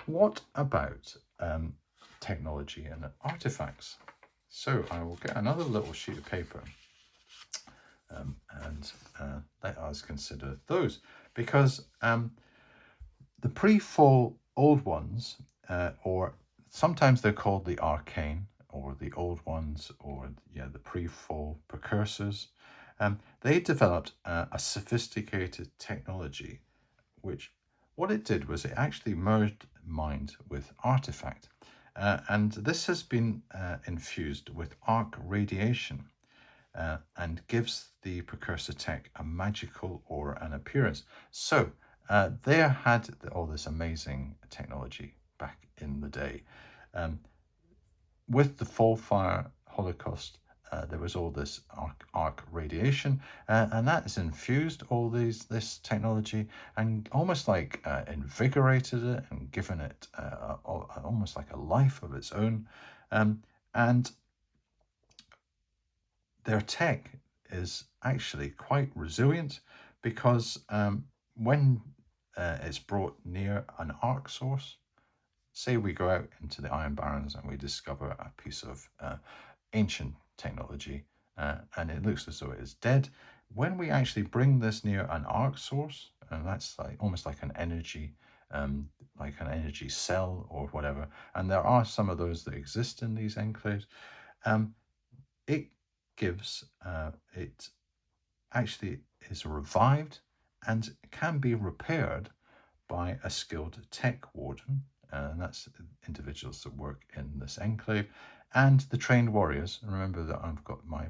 Speaker 1: What about technology and artifacts? So I will get another little sheet of paper and let us consider those, because the pre-fall old ones, or sometimes they're called the arcane, or the old ones, or the pre-fall precursors, they developed a sophisticated technology, which what it did was it actually merged mind with artifact. And this has been infused with arc radiation, and gives the precursor tech a magical aura and appearance. So they had all this amazing technology back in the day. With the Fall Fire Holocaust, there was all this arc radiation, and that has infused all this technology and almost like invigorated it and given it almost like a life of its own. And their tech is actually quite resilient, because when it's brought near an arc source, say we go out into the Iron Barrens and we discover a piece of ancient technology, and it looks as though it is dead. When we actually bring this near an arc source, and that's like almost like an energy cell or whatever, and there are some of those that exist in these enclaves, it gives it actually is revived and can be repaired by a skilled tech warden, and that's individuals that work in this enclave, and the trained warriors. Remember that I've got my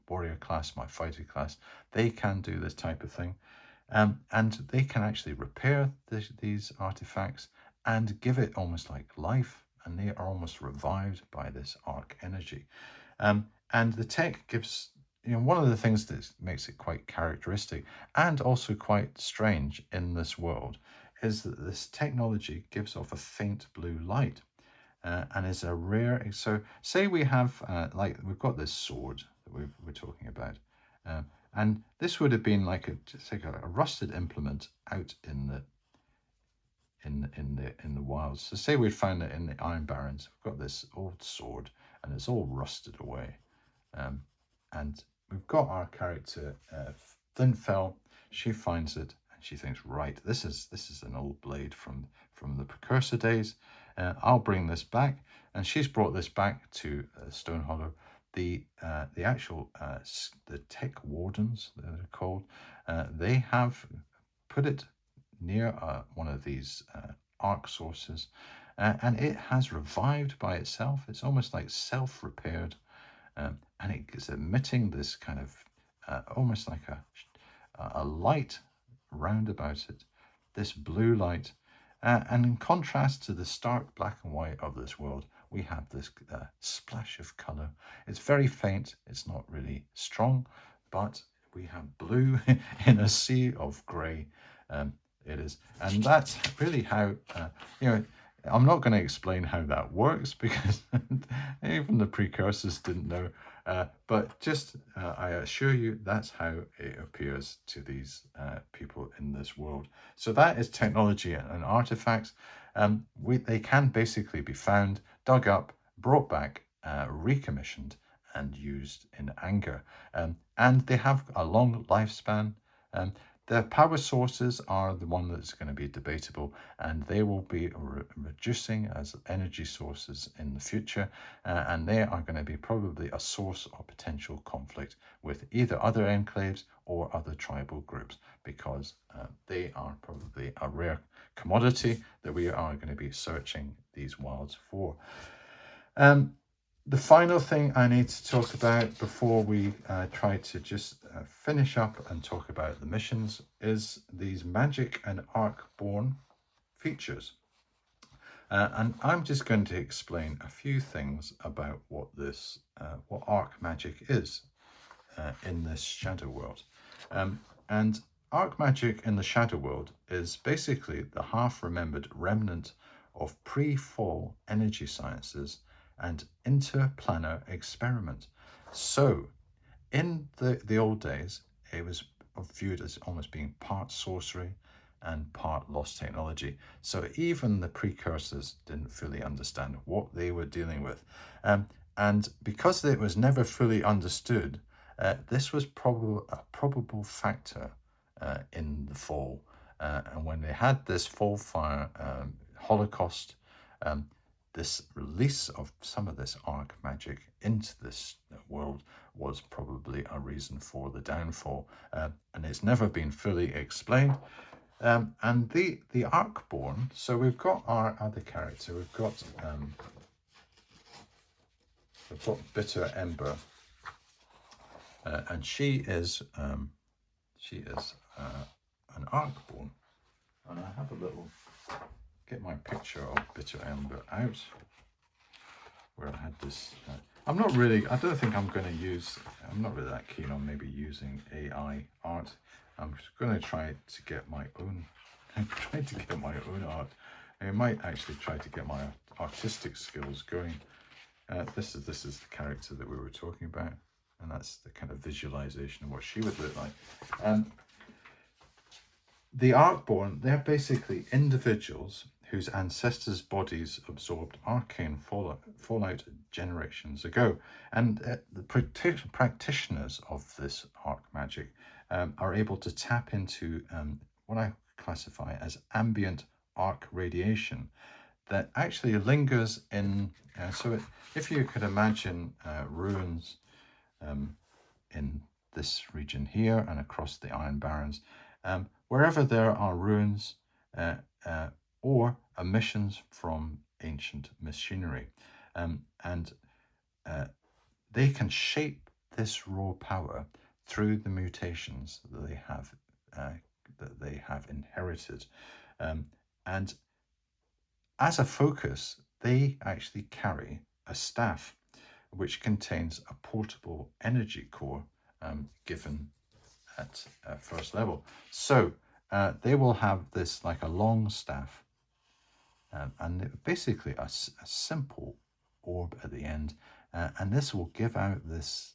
Speaker 1: warrior class, my fighter class. They can do this type of thing, and they can actually repair these artifacts and give it almost like life, and they are almost revived by this arc energy. And the tech gives, one of the things that makes it quite characteristic and also quite strange in this world is that this technology gives off a faint blue light, and is a rare. So, say we have, like, we've got this sword that we're talking about, and this would have been like just like a rusted implement out in the wilds. So, say we'd found it in the Iron Barrens. We've got this old sword, and it's all rusted away. And we've got our character Flinfell. She finds it and she thinks, right, this is an old blade from the precursor days. I'll bring this back, and she's brought this back to Stone Hollow. The actual the tech wardens, they're called, they have put it near one of these arc sources, and it has revived by itself. It's almost like self-repaired, and it is emitting this kind of almost like a light round about it, this blue light. And in contrast to the stark black and white of this world, we have this splash of color. It's very faint, it's not really strong, but we have blue in a sea of gray. It is, and that's really how, you know, I'm not going to explain how that works because even the precursors didn't know. But just, I assure you, that's how it appears to these people in this world. So that is technology and artifacts. They can basically be found, dug up, brought back, recommissioned, and used in anger. And they have a long lifespan. The power sources are the one that's going to be debatable, and they will be reducing as energy sources in the future, and they are going to be probably a source of potential conflict with either other enclaves or other tribal groups, because they are probably a rare commodity that we are going to be searching these wilds for. The final thing I need to talk about before we try to just finish up and talk about the missions is these magic and arc-born features. And I'm just going to explain a few things about what arc magic is in this shadow world. And arc magic in the shadow world is basically the half-remembered remnant of pre-fall energy sciences and interplanar experiment. So in the old days, it was viewed as almost being part sorcery and part lost technology. So even the precursors didn't fully understand what they were dealing with. And because it was never fully understood, this was a probable factor in the fall. And when they had this fall fire holocaust, this release of some of this arc magic into this world was probably a reason for the downfall, and it's never been fully explained. And the Arcborn, so we've got our other character, we've got Bitter Ember, and she is an Arcborn, and I have a little, get my picture of Bitter Ember out, where I had this, I don't think I'm not really that keen on maybe using AI art. I'm just going to try to get my own, art. I might actually try to get my artistic skills going. This is the character that we were talking about, and that's the kind of visualization of what she would look like. The Arcborn, they're basically individuals whose ancestors' bodies absorbed arcane fallout generations ago. And the practitioners of this arc magic are able to tap into what I classify as ambient arc radiation that actually lingers in, if you could imagine ruins in this region here and across the Iron Barrens, wherever there are ruins or emissions from ancient machinery. And they can shape this raw power through the mutations that they have inherited. And as a focus, they actually carry a staff which contains a portable energy core given at first level. So they will have this like a long staff, and basically a simple orb at the end, and this will give out this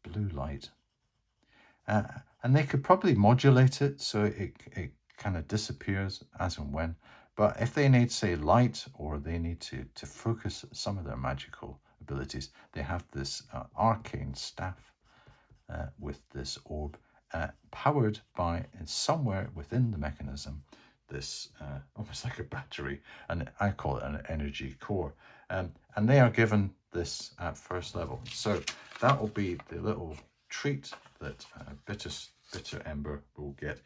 Speaker 1: blue light. And they could probably modulate it so it kind of disappears as and when. But if they need, say, light, or they need to focus some of their magical abilities, they have this arcane staff with this orb, powered by, somewhere within the mechanism, this almost like a battery, and I call it an energy core. And they are given this at first level. So that will be the little treat that Bitter Ember will get.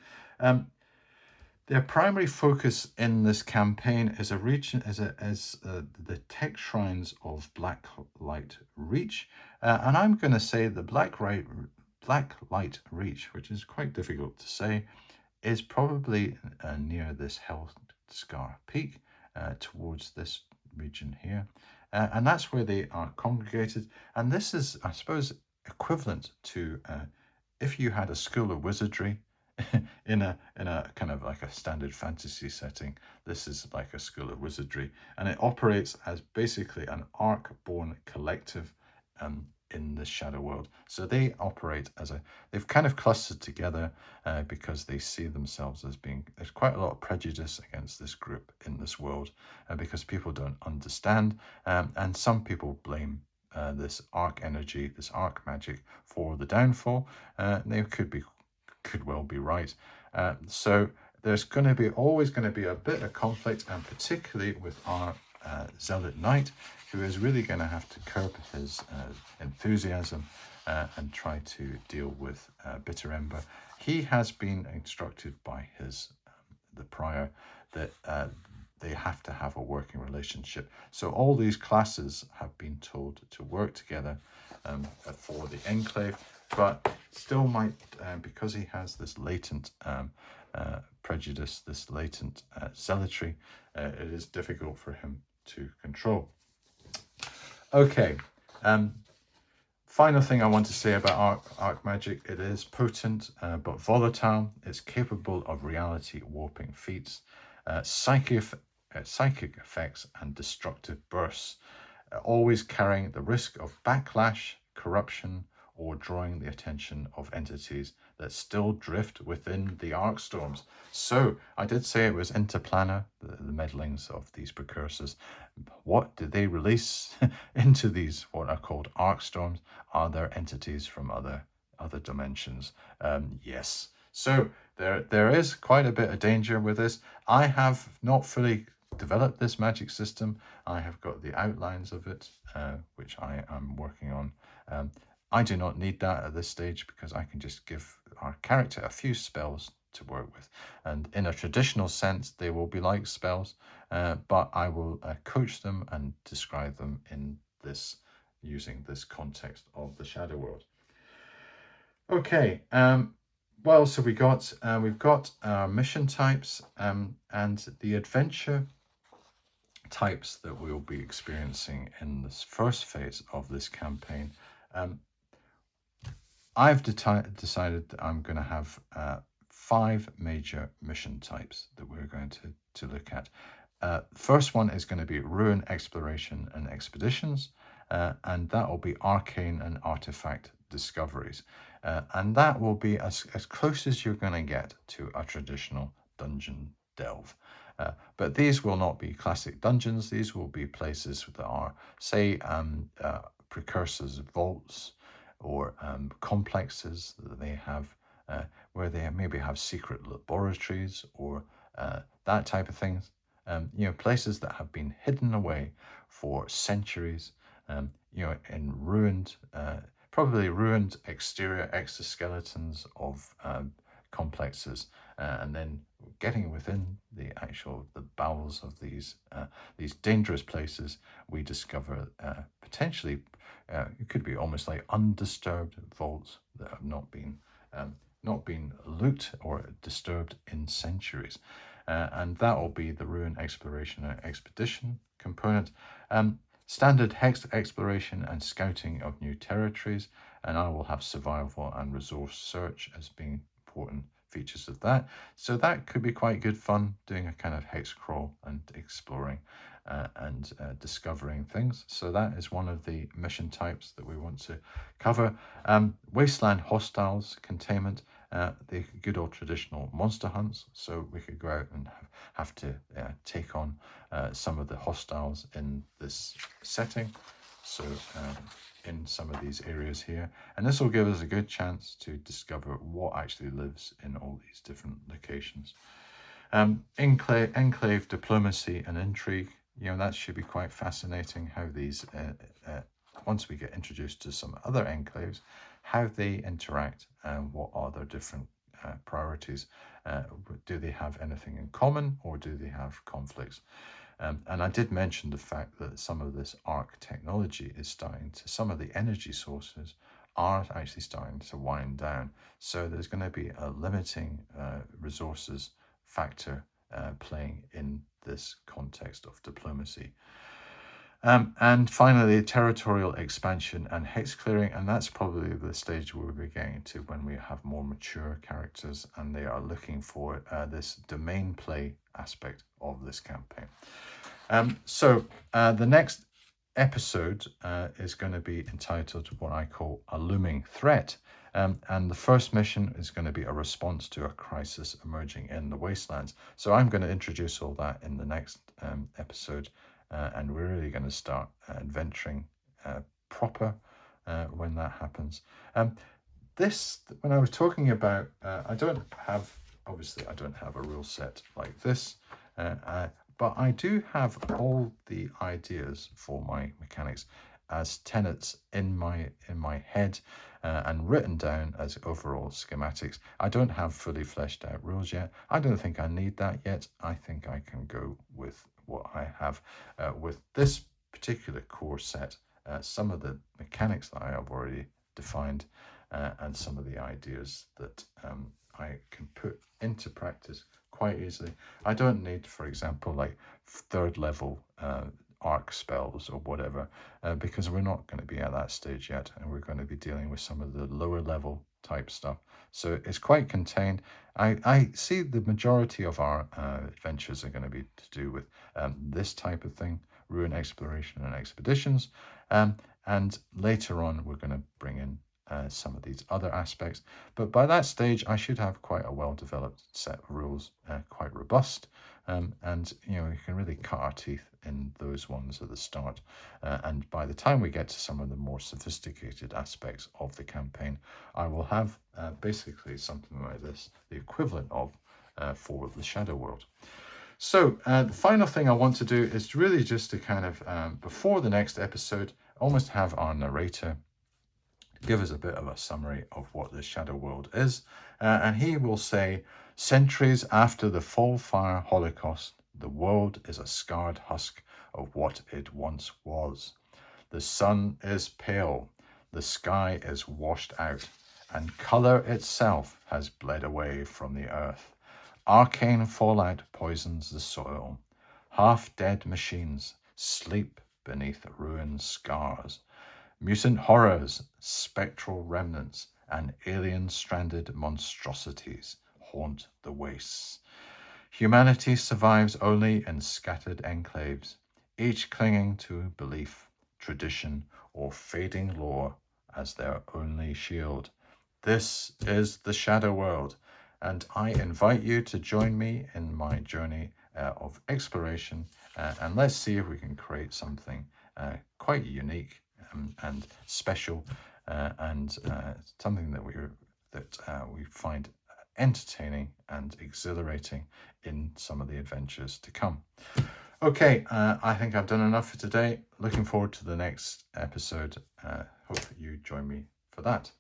Speaker 1: Their primary focus in this campaign is the tech shrines of Black Light Reach, and I'm going to say the Black black light reach, which is quite difficult to say, is probably near this Health Scar Peak, towards this region here. And that's where they are congregated. And this is, I suppose, equivalent to if you had a school of wizardry in a kind of like a standard fantasy setting. This is like a school of wizardry, and it operates as basically an arc-born collective in the shadow world. So they operate as they've kind of clustered together because they see themselves as being, there's quite a lot of prejudice against this group in this world because people don't understand, and some people blame this arc energy, this arc magic for the downfall. They could well be right. So there's going to be always going to be a bit of conflict, and particularly with our Zealot Knight, who is really going to have to curb his enthusiasm and try to deal with Bitter Ember. He has been instructed by the prior that they have to have a working relationship. So all these classes have been told to work together for the enclave, but still might, because he has this latent prejudice, this latent zealotry, it is difficult for him to control. Okay, final thing I want to say about arc magic: it is potent but volatile. It's capable of reality warping feats, psychic effects, and destructive bursts, always carrying the risk of backlash, corruption, or drawing the attention of entities that still drift within the arc storms. So I did say it was interplanar, the meddlings of these precursors. What did they release into these, what are called arc storms? Are there entities from other dimensions? Yes. So there is quite a bit of danger with this. I have not fully developed this magic system. I have got the outlines of it, which I am working on. I do not need that at this stage because I can just give our character a few spells to work with. And in a traditional sense, they will be like spells, but I will coach them and describe them in this, using this context of the Shadow World. Okay, well, so we've got our mission types and the adventure types that we will be experiencing in this first phase of this campaign. I've decided that I'm going to have 5 major mission types that we're going to look at. First one is going to be Ruin Exploration and Expeditions, and that will be Arcane and Artifact Discoveries. And that will be as close as you're going to get to a traditional dungeon delve. But these will not be classic dungeons. These will be places that are, say, precursors, vaults, or complexes that they have, where they maybe have secret laboratories or that type of things. Places that have been hidden away for centuries, in ruined, probably ruined exterior exoskeletons of complexes, and then getting within the bowels of these dangerous places, we discover potentially it could be almost like undisturbed vaults that have not been looked or disturbed in centuries, and that will be the Ruin Exploration and Expedition component. Standard hex exploration and scouting of new territories, and I will have survival and resource search as being important features of that. So that could be quite good fun, doing a kind of hex crawl and exploring and discovering things. So that is one of the mission types that we want to cover. Wasteland Hostiles Containment, the good old traditional monster hunts. So we could go out and have to take on some of the hostiles in this setting. So in some of these areas here, and this will give us a good chance to discover what actually lives in all these different locations. Enclave Diplomacy and Intrigue, that should be quite fascinating, how these once we get introduced to some other enclaves, how they interact and what are their different priorities. Do they have anything in common, or do they have conflicts? And I did mention the fact that some of this arc technology is starting to, some of the energy sources are actually starting to wind down. So there's going to be a limiting resources factor playing in this context of diplomacy. And finally, territorial expansion and hex clearing, and that's probably the stage we'll be getting to when we have more mature characters and they are looking for this domain play aspect of this campaign. So the next episode is going to be entitled what I call a looming threat. And the first mission is going to be a response to a crisis emerging in the wastelands. So I'm going to introduce all that in the next episode. And we're really going to start adventuring proper when that happens. When I was talking about, obviously I don't have a rule set like this, but I do have all the ideas for my mechanics as tenets in my head and written down as overall schematics. I don't have fully fleshed out rules yet. I don't think I need that yet. I think I can go with what I have with this particular core set. Some of the mechanics that I have already defined and some of the ideas that I can put into practice quite easily. I don't need, for example, like third level arc spells or whatever, because we're not going to be at that stage yet, and we're going to be dealing with some of the lower level type stuff. So it's quite contained. I see the majority of our adventures are going to be to do with this type of thing, ruin exploration and expeditions, and later on we're going to bring in some of these other aspects. But by that stage, I should have quite a well-developed set of rules, quite robust, and you can really cut our teeth in those ones at the start. And by the time we get to some of the more sophisticated aspects of the campaign, I will have basically something like this, the equivalent of for the Shadow World. So the final thing I want to do is really just to kind of, before the next episode, almost have our narrator give us a bit of a summary of what the Shadow World is. And he will say, centuries after the Fall-Fire Holocaust, the world is a scarred husk of what it once was. The sun is pale, the sky is washed out, and colour itself has bled away from the earth. Arcane fallout poisons the soil. Half-dead machines sleep beneath ruined scars. Mutant horrors, spectral remnants, and alien-stranded monstrosities haunt the wastes. Humanity survives only in scattered enclaves, each clinging to belief, tradition, or fading lore as their only shield. This is the Shadow World, and I invite you to join me in my journey of exploration, and let's see if we can create something quite unique and special, and something that we find entertaining and exhilarating in some of the adventures to come. Okay, I think I've done enough for today. Looking forward to the next episode. Hope that you join me for that.